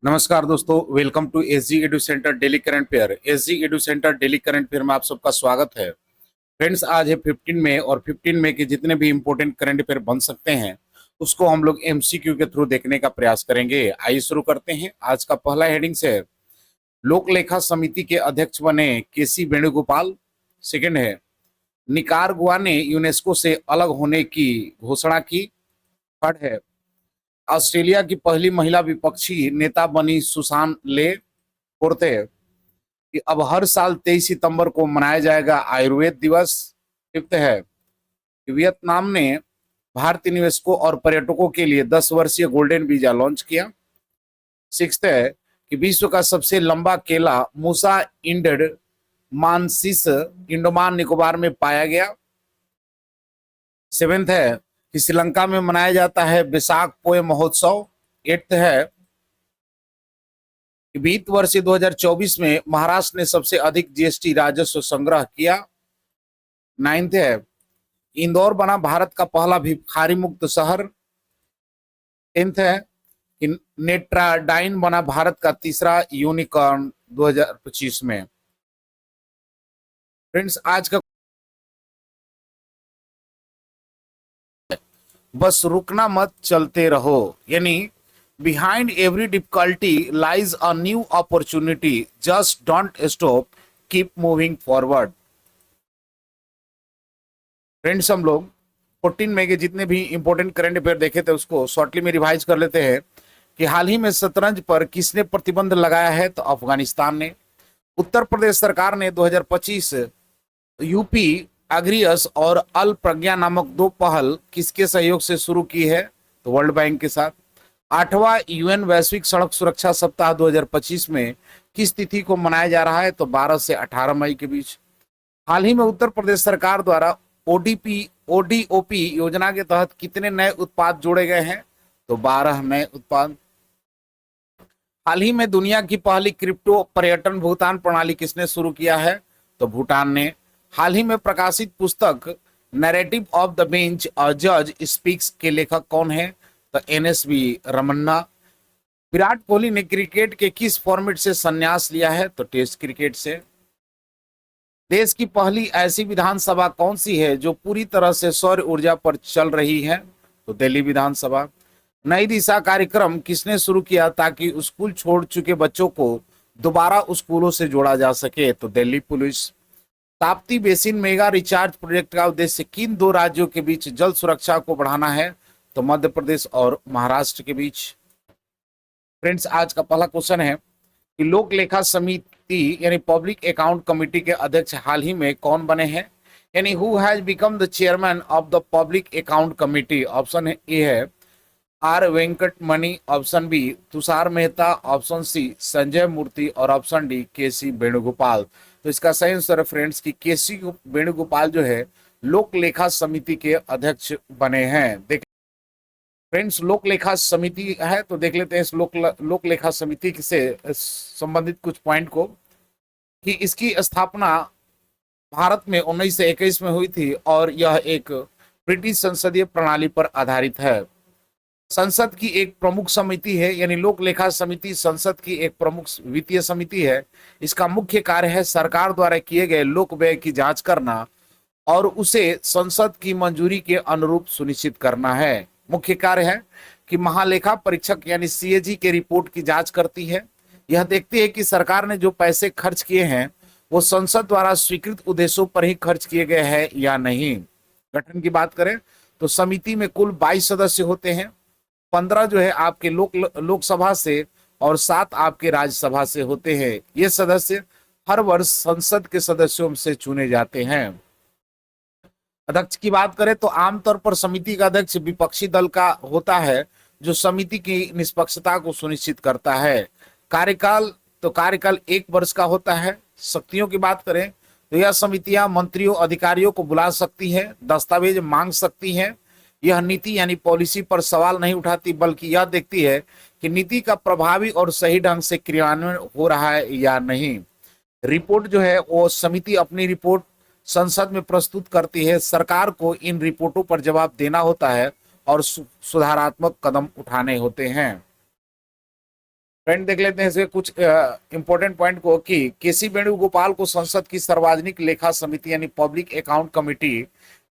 नमस्कार दोस्तों, welcome to SG edu centre daily current affair. SG edu centre daily current affair में आप सबका स्वागत है। फ्रेंड्स, आज है 15 मई और 15 मई के जितने भी इंपॉर्टेंट करंट अफेयर बन सकते हैं उसको हम लोग एमसीक्यू के थ्रू देखने का प्रयास करेंगे। आइए शुरू करते हैं। आज का पहला हेडिंग है, लोक लेखा समिति के अध्यक्ष बने केसी वेणुगोपाल। सेकंड है, निकारागुआ ने यूनेस्को से अलग होने की घोषणा की। थर्ड है, ऑस्ट्रेलिया की पहली महिला विपक्षी नेता बनी सुसान ले। फोर्थ है कि अब हर साल 23 सितंबर को मनाया जाएगा आयुर्वेद दिवस। फिफ्थ है कि वियतनाम ने भारतीय निवेशकों और पर्यटकों के लिए 10 वर्षीय गोल्डन वीजा लॉन्च किया। सिक्स्थ है कि विश्व का सबसे लंबा केला मूसा इंडेड मानसिस इंडोमान निकोबार में पाया गया। सेवेंथ है कि श्रीलंका में मनाया जाता है बैसाख पोए महोत्सव। एट्थ है कि वित्त वर्ष 2024 में महाराष्ट्र ने सबसे अधिक जीएसटी राजस्व संग्रह किया। नाइन्थ है, इंदौर बना भारत का पहला भिखारी मुक्त शहर। टेंथ है कि नेट्राडाइन बना भारत का तीसरा यूनिकॉर्न 2025 में। फ्रेंड्स, आज का बस रुकना मत, चलते रहो, यानी behind every difficulty lies a new opportunity, just don't stop, keep moving forward. Friends, हम लोग 14 मई के जितने भी इंपॉर्टेंट करंट अफेयर देखे थे उसको शॉर्टली में रिवाइज कर लेते हैं कि हाल ही में शतरंज पर किसने प्रतिबंध लगाया है, तो अफगानिस्तान ने। उत्तर प्रदेश सरकार ने 2025 यूपी अग्रियस और अल प्रज्ञा नामक दो पहल किसके सहयोग से शुरू की है, तो वर्ल्ड बैंक के साथ। 8वां यूएन वैश्विक सड़क सुरक्षा सप्ताह 2025 में किस तिथि को मनाया जा रहा है, तो 12 से 18 मई के बीच। हाल ही में उत्तर प्रदेश सरकार द्वारा ओडीओपी योजना के तहत कितने नए उत्पाद जोड़े गए हैं, तो 12 नए उत्पाद। हाल ही में दुनिया की पहली क्रिप्टो पर्यटन भुगतान प्रणाली किसने शुरू किया है, तो भूटान ने। हाल ही में प्रकाशित पुस्तक नैरेटिव ऑफ द बेंच अ जज स्पीक्स के लेखक कौन है, तो एनएसवी रमन्ना। विराट कोहली ने क्रिकेट के किस फॉर्मेट से संन्यास लिया है, तो टेस्ट क्रिकेट से। देश की पहली ऐसी विधानसभा कौन सी है जो पूरी तरह से सौर ऊर्जा पर चल रही है, तो दिल्ली विधानसभा। नई दिशा कार्यक्रम किसने शुरू किया ताकि स्कूल छोड़ चुके बच्चों को दोबारा स्कूलों से जोड़ा जा सके, तो Delhi police. Tapti basin mega recharge project का उद्देश्य किन दो राज्यों के बीच जल सुरक्षा को बढ़ाना है, तो मध्य प्रदेश और महाराष्ट्र के बीच। फ्रेंड्स, आज का पहला क्वेश्चन है कि लोक लेखा समिति यानी पब्लिक अकाउंट कमेटी के अध्यक्ष हाल ही में कौन बने हैं, यानी who has become the chairman of the public account committee. Option A है R Venkatamani, option B Tushar Mehta, option C Sanjay Murthy और ऑप्शन डी केसी वेणुगोपाल। तो इसका सही आंसर है फ्रेंड्स कि केसी वेणुगोपाल जो है लोक लेखा समिति के अध्यक्ष बने हैं। देख फ्रेंड्स, लोक लेखा समिति है तो देख लेते हैं इस लोक लेखा समिति से संबंधित कुछ पॉइंट को, कि इसकी स्थापना भारत में 1921 में हुई थी और यह एक ब्रिटिश संसदीय प्रणाली पर आधारित है। संसद की एक प्रमुख समिति है, यानी लोक लेखा समिति संसद की एक प्रमुख वित्तीय समिति है। इसका मुख्य कार्य है सरकार द्वारा किए गए लोक व्यय की जांच करना और उसे संसद की मंजूरी के अनुरूप सुनिश्चित करना है। मुख्य कार्य है कि महालेखा परीक्षक यानी सीएजी के रिपोर्ट की जांच करती है। यह देखती है कि सरकार ने जो पैसे खर्च किए हैं वो संसद द्वारा स्वीकृत उद्देश्यों पर ही खर्च किए गए हैं या नहीं। गठन की बात करें तो समिति में कुल 22 सदस्य होते हैं। 15 जो है आपके लोकसभा से और 7 आपके राज्यसभा से होते हैं। ये सदस्य हर वर्ष संसद के सदस्यों से चुने जाते हैं। अध्यक्ष की बात करें तो आमतौर पर समिति का अध्यक्ष विपक्षी दल का होता है जो समिति की निष्पक्षता को सुनिश्चित करता है। कार्यकाल 1 वर्ष का होता है। शक्तियों की बात करें तो यह समितियां मंत्रियों अधिकारियों को बुला सकती हैं, दस्तावेज मांग सकती हैं। यह नीति यानी पॉलिसी पर सवाल नहीं उठाती बल्कि यह देखती है कि नीति का प्रभावी और सही ढंग से क्रियान्वयन हो रहा है या नहीं। रिपोर्ट जो है वो समिति अपनी रिपोर्ट संसद में प्रस्तुत करती है। सरकार को इन रिपोर्टों पर जवाब देना होता है और सुधारात्मक कदम उठाने होते हैं। फ्रेंड देख लेते हैं इसके कुछ इंपॉर्टेंट पॉइंट को कि केसी वेणुगोपाल को संसद की सार्वजनिक लेखा समिति यानी पब्लिक अकाउंट कमेटी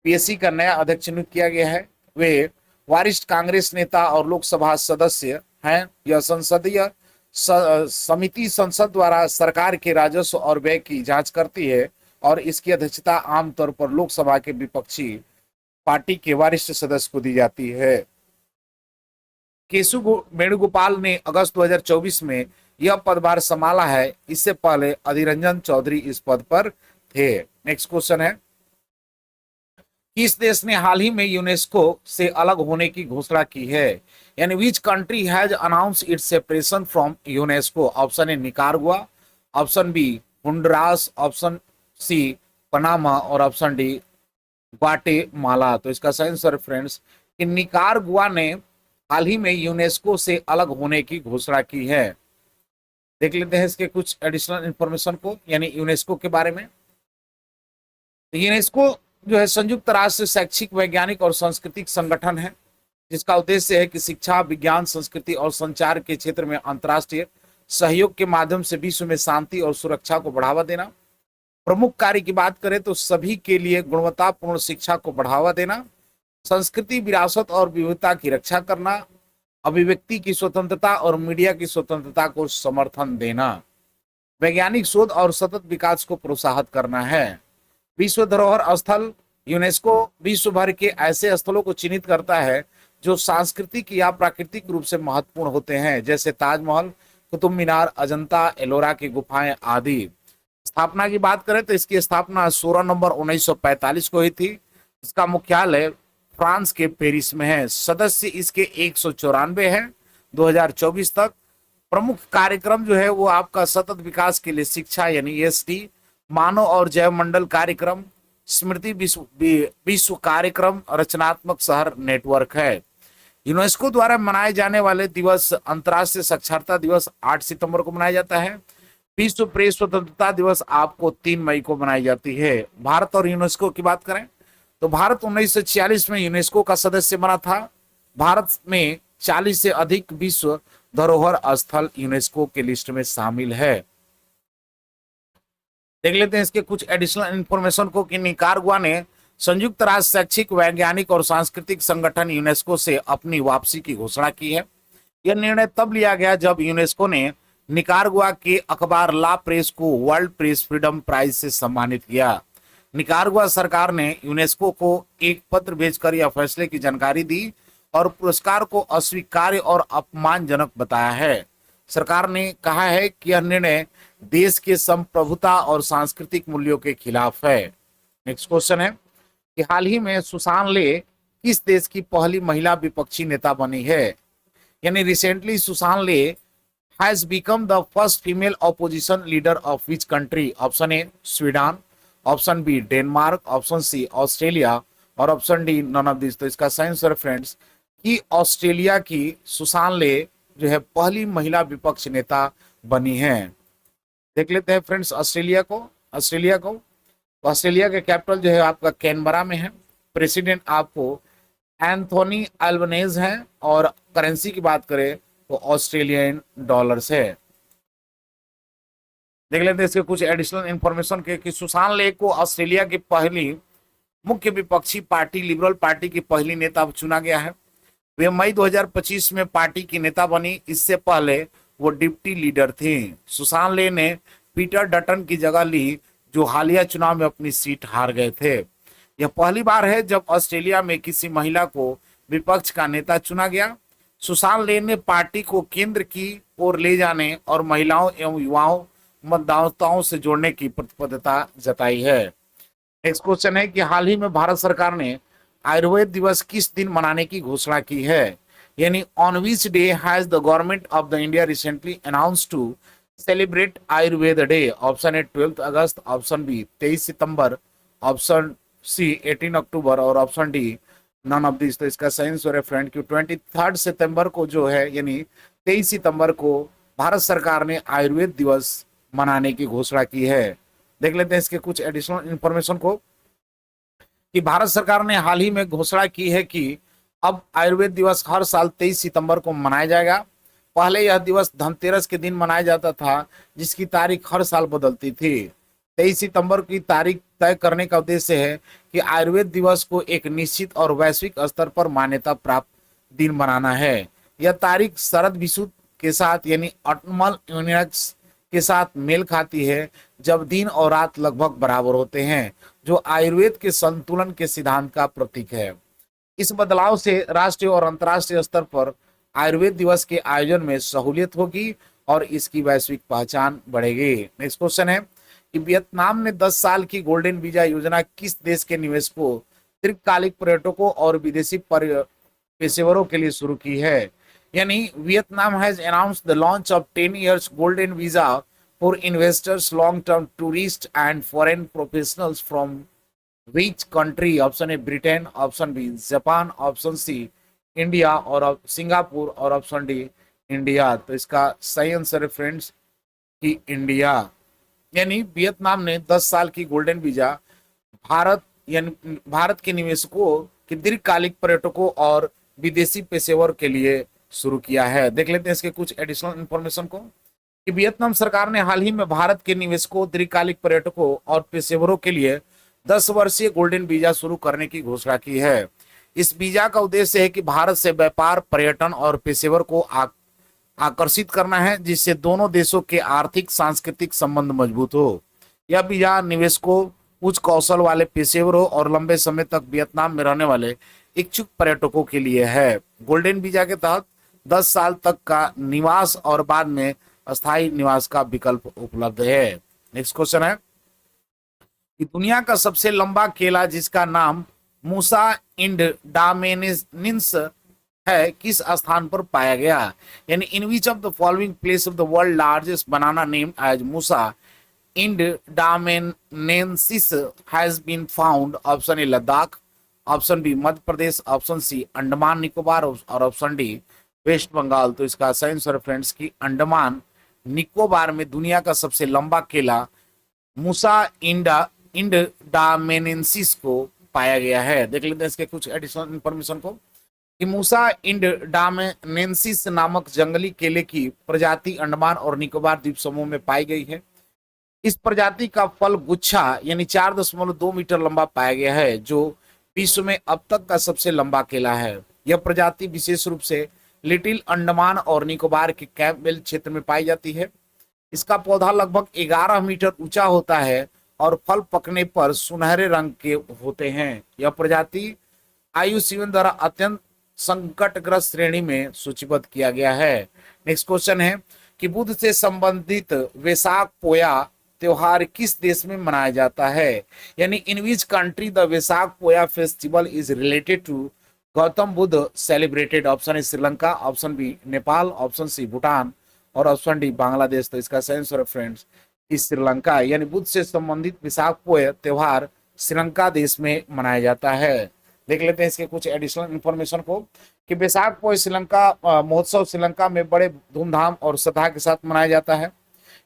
पीएससी का नया अध्यक्ष नियुक्त किया गया है। वे वरिष्ठ कांग्रेस नेता और लोकसभा सदस्य हैं। यह संसदीय समिति संसद द्वारा सरकार के राजस्व और व्यय की जांच करती है और इसकी अध्यक्षता आमतौर पर लोकसभा के विपक्षी पार्टी के वरिष्ठ सदस्य को दी जाती है। केशु वेणुगोपाल ने अगस्त 2024 में यह पदभार संभाला है। इससे पहले अधीर रंजन चौधरी इस पद पर थे। नेक्स्ट क्वेश्चन है, किस देश ने हाल ही में यूनेस्को से अलग होने की घोषणा की है? यानी which country has announce its separation from UNESCO? Option A Nicaragua, option B Honduras, option C Panama और ऑप्शन डी ग्वाटेमाला। तो इसका सही आंसर फ्रेंड्स कि निकारागुआ ने हाल ही में यूनेस्को से अलग होने की घोषणा की है। देख लेते हैं इसके कुछ एडिशनल इंफॉर्मेशन को, यानी यूनेस्को के बारे में। यूनेस्को जो है संयुक्त राष्ट्र शैक्षिक, वैज्ञानिक और सांस्कृतिक संगठन है, जिसका उद्देश्य है कि शिक्षा, विज्ञान, संस्कृति और संचार के क्षेत्र में अंतर्राष्ट्रीय सहयोग के माध्यम से विश्व में शांति और सुरक्षा को बढ़ावा देना। प्रमुख कार्य की बात करें तो सभी के लिए गुणवत्तापूर्ण शिक्षा को बढ़ावा देना, संस्कृति, विरासत और विविधता की रक्षा करना, अभिव्यक्ति की स्वतंत्रता और मीडिया की स्वतंत्रता को समर्थन देना, वैज्ञानिक शोध और सतत विकास को प्रोत्साहित करना है। विश्व धरोहर स्थल यूनेस्को विश्व भर के ऐसे स्थलों को चिन्हित करता है जो सांस्कृतिक या प्राकृतिक रूप से महत्वपूर्ण होते हैं, जैसे ताजमहल, कुतुब मीनार, अजंता, एलोरा की गुफाएं आदि। स्थापना की बात करें तो इसकी स्थापना 16 नवंबर 1945 को हुई थी। इसका मुख्यालय फ्रांस के पेरिस में है। सदस्य इसके 194 हैं 2024 तक। प्रमुख कार्यक्रम जो है वो आपका सतत विकास के लिए शिक्षा यानी ESD, मानव और जैव मंडल कार्यक्रम, स्मृति विश्व कार्यक्रम, रचनात्मक शहर नेटवर्क है। यूनेस्को द्वारा मनाए जाने वाले दिवस अंतर्राष्ट्रीय साक्षरता दिवस 8 सितंबर को मनाया जाता है। विश्व प्रेस स्वतंत्रता दिवस आपको 3 मई को मनाई जाती है। भारत और यूनेस्को की बात करें तो भारत 1946 में यूनेस्को का सदस्य बना था। भारत में 40 से अधिक विश्व धरोहर स्थल यूनेस्को के लिस्ट में शामिल है। देख लेते हैं इसके कुछ एडिशनल इंफॉर्मेशन को कि निकारागुआ ने संयुक्त राष्ट्र शैक्षिक, वैज्ञानिक और सांस्कृतिक संगठन यूनेस्को से अपनी वापसी की घोषणा की है। यह निर्णय तब लिया गया जब यूनेस्को ने निकारागुआ के अखबार ला प्रेस को वर्ल्ड प्रेस फ्रीडम प्राइज से सम्मानित किया। निकारागुआ सरकार ने यूनेस्को को एक पत्र भेजकर यह फैसले की जानकारी दी और पुरस्कार को अस्वीकार्य और अपमानजनक बताया है। सरकार ने कहा है कि यह निर्णय देश के संप्रभुता और सांस्कृतिक मूल्यों के खिलाफ है। नेक्स्ट क्वेश्चन है कि हाल ही में सुसान ले किस देश की पहली महिला विपक्षी नेता बनी है? यानी recently Susan Ley has become the first female opposition leader of which country? Option A Sweden, option B Denmark, option C Australia और option D none of this. तो इसका सही आंसर फ्रेंड्स कि ऑस्ट्रेलिया की सुसान ले जो है पहली महिला विपक्ष नेता बनी है। देख लेते हैं फ्रेंड्स ऑस्ट्रेलिया को। ऑस्ट्रेलिया के कैपिटल जो है आपका कैनबरा में है। प्रेसिडेंट आपको एंथोनी अल्बनेज है और करेंसी की बात करें तो ऑस्ट्रेलियन डॉलर्स है। देख लेते हैं इसके कुछ एडिशनल इंफॉर्मेशन के कि सुसान ले को ऑस्ट्रेलिया की पहली मुख्य विपक्षी पार्टी लिबरल पार्टी की पहली नेता चुना गया है। वे मई 2025 में पार्टी की नेता बनी। इससे पहले वो डिप्टी लीडर थी। सुसान ले ने पीटर डटन की जगह ली जो हालिया चुनाव में अपनी सीट हार गए थे। यह पहली बार है जब ऑस्ट्रेलिया में किसी महिला को विपक्ष का नेता चुना गया। सुसान ले ने पार्टी को केंद्र की ओर ले जाने और महिलाओं एवं युवाओं मतदाताओं से जोड़ने की प्रतिबद्धता जताई है। नेक्स्ट क्वेश्चन है कि हाल ही में भारत सरकार ने आयुर्वेद दिवस किस दिन मनाने की घोषणा की है? यानी on which day has the government of the India recently announced to celebrate Ayurveda day? Option A 12 अगस्त, ऑप्शन बी 23 सितंबर, ऑप्शन सी 18 अक्टूबर और option D none of this. तो इसका सही आंसर है फ्रेंड कि 23 सितंबर को जो है यानी 23 सितंबर को भारत सरकार ने आयुर्वेद दिवस मनाने की घोषणा की है। देख लेते हैं इसके कुछ एडिशनल इंफॉर्मेशन को कि भारत सरकार ने हाल ही में घोषणा की है कि अब आयुर्वेद दिवस हर साल 23 सितंबर को मनाया जाएगा। पहले यह दिवस धनतेरस के दिन मनाया जाता था, जिसकी तारीख हर साल बदलती थी। 23 सितंबर की तारीख तय करने का उद्देश्य है कि आयुर्वेद दिवस को एक निश्चित और वैश्विक स्तर पर मान्यता प्राप्त दिन बनाना है। यह तारीख शरद विषुवत के साथ यानी ऑटमल यूनिक्स के साथ मेल खाती है, जब दिन और रात लगभग बराबर होते हैं, जो आयुर्वेद के संतुलन के सिद्धांत का प्रतीक है। इस बदलाव से राष्ट्रीय और अंतर्राष्ट्रीय स्तर पर आयुर्वेद दिवस के आयोजन में सहूलियत होगी और इसकी वैश्विक पहचान बढ़ेगी। नेक्स्ट क्वेश्चन है कि वियतनाम ने 10 साल की गोल्डन वीजा योजना किस देश के निवेशकों, दीर्घकालिक पर्यटकों और विदेशी पेशेवरों के लिए शुरू की है। यानी Vietnam has announced the launch of 10 years golden visa for investors, long term tourist and foreign professionals from which country. Option A Britain, option B Japan, option C India और सिंगापुर और ऑप्शन डी इंडिया। तो इसका सही answer है friends कि India. यानी Vietnam ने 10 साल की गोल्डन वीजा भारत के निवेशकों के दीर्घकालिक पर्यटकों और विदेशी पेशेवर के लिए शुरू किया है। देख लेते हैं इसके कुछ एडिशनल इंफॉर्मेशन को कि वियतनाम सरकार ने हाल ही में भारत के निवेशकों, दीर्घकालिक पर्यटकों और पेशेवरों के लिए 10 वर्षीय गोल्डन वीजा शुरू करने की घोषणा की है। इस वीजा का उद्देश्य है कि भारत से व्यापार, पर्यटन और पेशेवर को आकर्षित करना है, जिससे दोनों देशों के आर्थिक सांस्कृतिक संबंध मजबूत हो। यह वीजा निवेशकों, उच्च कौशल वाले पेशेवरों और लंबे समय तक वियतनाम में रहने वाले इच्छुक पर्यटकों के लिए है। गोल्डन वीजा के तहत 10 साल तक का निवास और बाद में अस्थायी निवास का विकल्प उपलब्ध है। नेक्स्ट क्वेश्चन है कि दुनिया का सबसे लंबा केला, जिसका नाम मूसा इंडामेनिस है, किस स्थान पर पाया गया। यानी in which of the following place of the world largest banana named as Musa indandamanensis has been found. Option A Ladakh, option B Madhya Pradesh, option C Andaman Nicobar और ऑप्शन डी वेस्ट बंगाल। तो इसका सही आंसर फ्रेंड्स की अंडमान निकोबार में दुनिया का सबसे लंबा केला मूसा इंडामेनेंसिस को पाया गया है। देख लेते हैं इसके कुछ एडिशनल इंफॉर्मेशन को कि मूसा इंडामेनेंसिस नामक जंगली केले की प्रजाति अंडमान और निकोबार द्वीप समूह में पाई गई है। इस प्रजाति का फल गुच्छा यानी 4.2 मीटर लंबा पाया गया है, जो विश्व में अब तक का सबसे लंबा केला है। यह प्रजाति विशेष रूप से लिटिल अंडमान और निकोबार के कैंपबेल क्षेत्र में पाई जाती है। इसका पौधा लगभग 11 मीटर ऊंचा होता है और फल पकने पर सुनहरे रंग के होते हैं। यह प्रजाति IUCN द्वारा अत्यंत संकटग्रस्त श्रेणी में सूचीबद्ध किया गया है। नेक्स्ट क्वेश्चन है कि बुद्ध से संबंधित वैशाख पोया त्योहार किस देश में मनाया जाता है। यानी in which country the Vaishakh Poya festival is related to Gautam Buddha celebrated. Option A Sri Lanka, option B Nepal, option C Bhutan और ऑप्शन डी बांग्लादेश। तो इसका सही आंसर फ्रेंड्स कि श्रीलंका। यानी बुद्ध से संबंधित वैशाख पोया त्योहार श्रीलंका देश में मनाया जाता है। देख लेते हैं इसके कुछ एडिशनल इंफॉर्मेशन को कि वैशाख पोय श्रीलंका महोत्सव श्रीलंका में बड़े धूमधाम और श्रद्धा के साथ मनाया जाता है।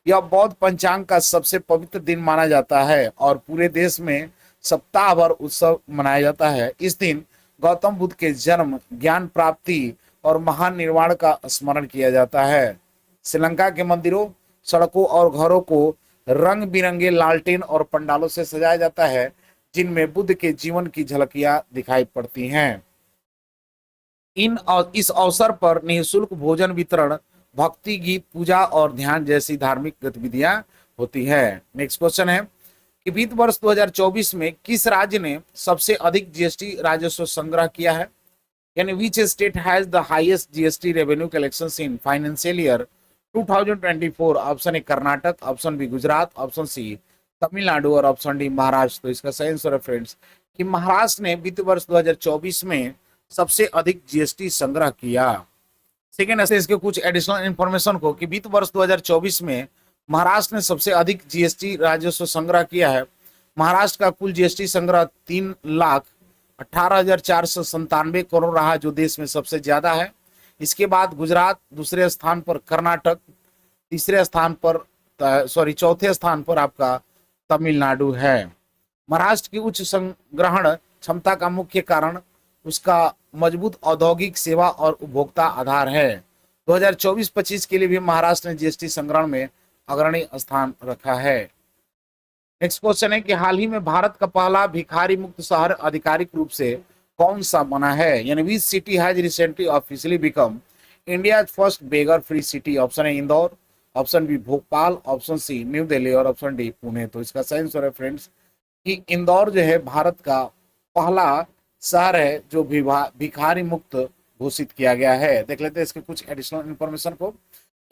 यह बौद्ध पंचांग का सबसे पवित्र दिन माना जाता है और पूरे देश में सप्ताह भर उत्सव मनाया जाता है। इस दिन गौतम बुद्ध के जन्म, ज्ञान प्राप्ति और महान निर्वाण का स्मरण किया जाता है। श्रीलंका के मंदिरों, सड़कों और घरों को रंग बिरंगे लालटेन और पंडालों से सजाया जाता है, जिनमें बुद्ध के जीवन की झलकियां दिखाई पड़ती हैं। इस अवसर पर निःशुल्क भोजन वितरण, भक्ति गीत, पूजा और ध्यान जैसी धार्मिक गतिविधियां होती है। नेक्स्ट क्वेश्चन है कि वित्त वर्ष 2024 में किस राज्य ने सबसे अधिक GST राजस्व संग्रह किया है। यानी which state has the highest GST revenue collections in financial year 2024। Option A Karnataka, option B Gujarat, option C Tamil Nadu और ऑप्शन डी महाराष्ट्र। तो इसका सही आंसर है फ्रेंड्स कि महाराष्ट्र ने वित्त वर्ष 2024 में सबसे अधिक GST संग्रह किया। सेकेंड ऐसे इसके कुछ एडिशनल इंफॉर्मेशन को कि वित्त वर्ष 2024 में महाराष्ट्र ने सबसे अधिक GST राजस्व संग्रह किया है। महाराष्ट्र का कुल GST संग्रह 3,18,497 करोड़ रहा, जो देश में सबसे ज्यादा है। इसके बाद गुजरात दूसरे स्थान पर, कर्नाटक तीसरे स्थान पर, चौथे स्थान पर आपका तमिलनाडु है। महाराष्ट्र की उच्च संग्रहण क्षमता का मुख्य कारण उसका मजबूत औद्योगिक, सेवा और उपभोक्ता आधार है। 2024-25 के लिए भी महाराष्ट्र ने जीएसटी संग्रहण में अग्रणी स्थान रखा है। नेक्स्ट क्वेश्चन है कि हाल ही में भारत का पहला भिखारी मुक्त शहर आधिकारिक रूप से कौन सा बना है, यानी which city has recently officially become India first beggar free city. Option है Indore, option B Bhopal, option C New Delhi और ऑप्शन डी पुणे। तो इसका सही आंसर है फ्रेंड्स कि इंदौर जो है भारत का पहला शहर है जो भिखारी मुक्त घोषित किया गया है। देख लेते हैं इसके कुछ एडिशनल इंफॉर्मेशन को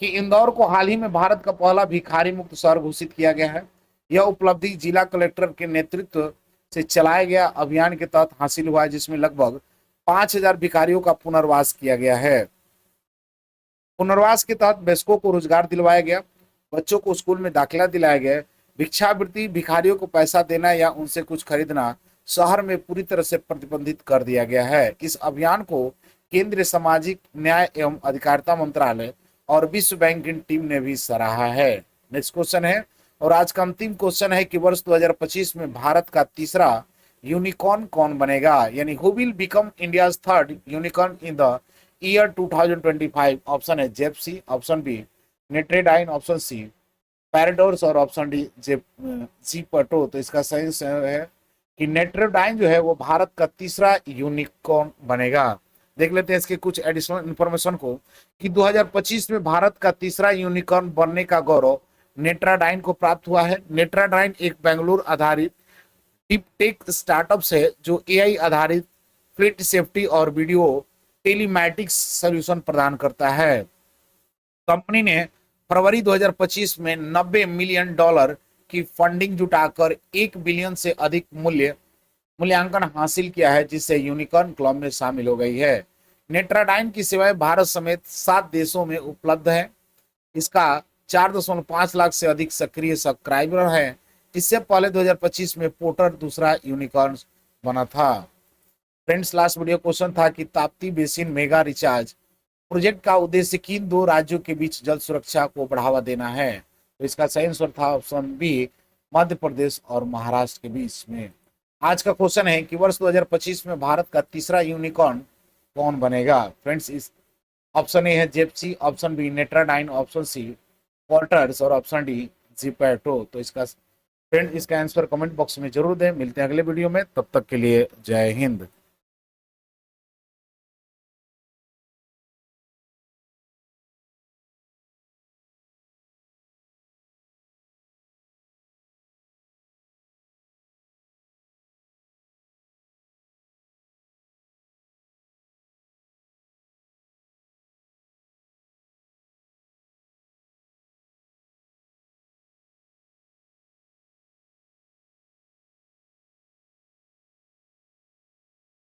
कि इंदौर को हाल ही में भारत का पहला भिखारी मुक्त शहर घोषित किया गया है। यह उपलब्धि जिला कलेक्टर के नेतृत्व से चलाए गया अभियान के तहत हासिल हुआ है, जिसमें लगभग 5,000 भिखारियों का पुनर्वास किया गया है। पुनर्वास के तहत वयस्कों को रोजगार दिलवाया गया, बच्चों को स्कूल में दाखिला दिलाया गया। भिक्षावृत्ति, भिखारियों को पैसा देना या उनसे कुछ खरीदना शहर में पूरी तरह से प्रतिबंधित कर दिया गया है। इस अभियान को केंद्रीय सामाजिक न्याय एवं अधिकारिता मंत्रालय और विश्व बैंक की टीम ने भी सराहा है। नेक्स्ट क्वेश्चन है और आज का अंतिम क्वेश्चन है कि वर्ष 2025 में भारत का तीसरा यूनिकॉर्न कौन बनेगा, यानी who will become India's third unicorn in the year 2025। Option है Gypsy, option B Netradyne, option C पैराडोर्स और ऑप्शन डी जीपटो। तो इसका सही है कि नेट्रेडाइन जो है वो भारत का तीसरा यूनिकॉर्न बनेगा। देख लेते हैं इसके कुछ एडिशनल इंफॉर्मेशन को कि 2025 में भारत का तीसरा यूनिकॉर्न बनने का गौरव नेट्राडाइन को प्राप्त हुआ है। नेट्राडाइन एक बेंगलुरु आधारित डीप टेक स्टार्टअप है जो एआई आधारित फ्लीट सेफ्टी और वीडियो टेलीमैटिक्स सॉल्यूशन प्रदान करता है। कंपनी ने फरवरी 2025 में $90 मिलियन की फंडिंग जुटाकर 1 बिलियन से अधिक मूल्यांकन हासिल किया है, जिससे यूनिकॉर्न क्लब में शामिल हो गई है। नेट्राडाइन की सेवाएं भारत समेत 7 देशों में उपलब्ध है। इसका 4.5 लाख से अधिक सक्रिय सब्सक्राइबर है। इससे पहले 2025 में पोर्टर दूसरा यूनिकॉर्न बना था। फ्रेंड्स, लास्ट वीडियो क्वेश्चन था कि Tapti basin mega recharge project का उद्देश्य किन दो राज्यों के बीच जल सुरक्षा को बढ़ावा देना है। तो इसका सही आंसर था ऑप्शन बी मध्य प्रदेश और महाराष्ट्र के बीच में। आज का क्वेश्चन है कि वर्ष 2025 में भारत का तीसरा यूनिकॉर्न कौन बनेगा। फ्रेंड्स, इस ऑप्शन ए है Gypsy, option B Netradyne, option C Porters और ऑप्शन डी जीपैटो। तो इसका आंसर कमेंट बॉक्स में जरूर दें। मिलते हैं अगले वीडियो में, तब तक के लिए जय हिंद।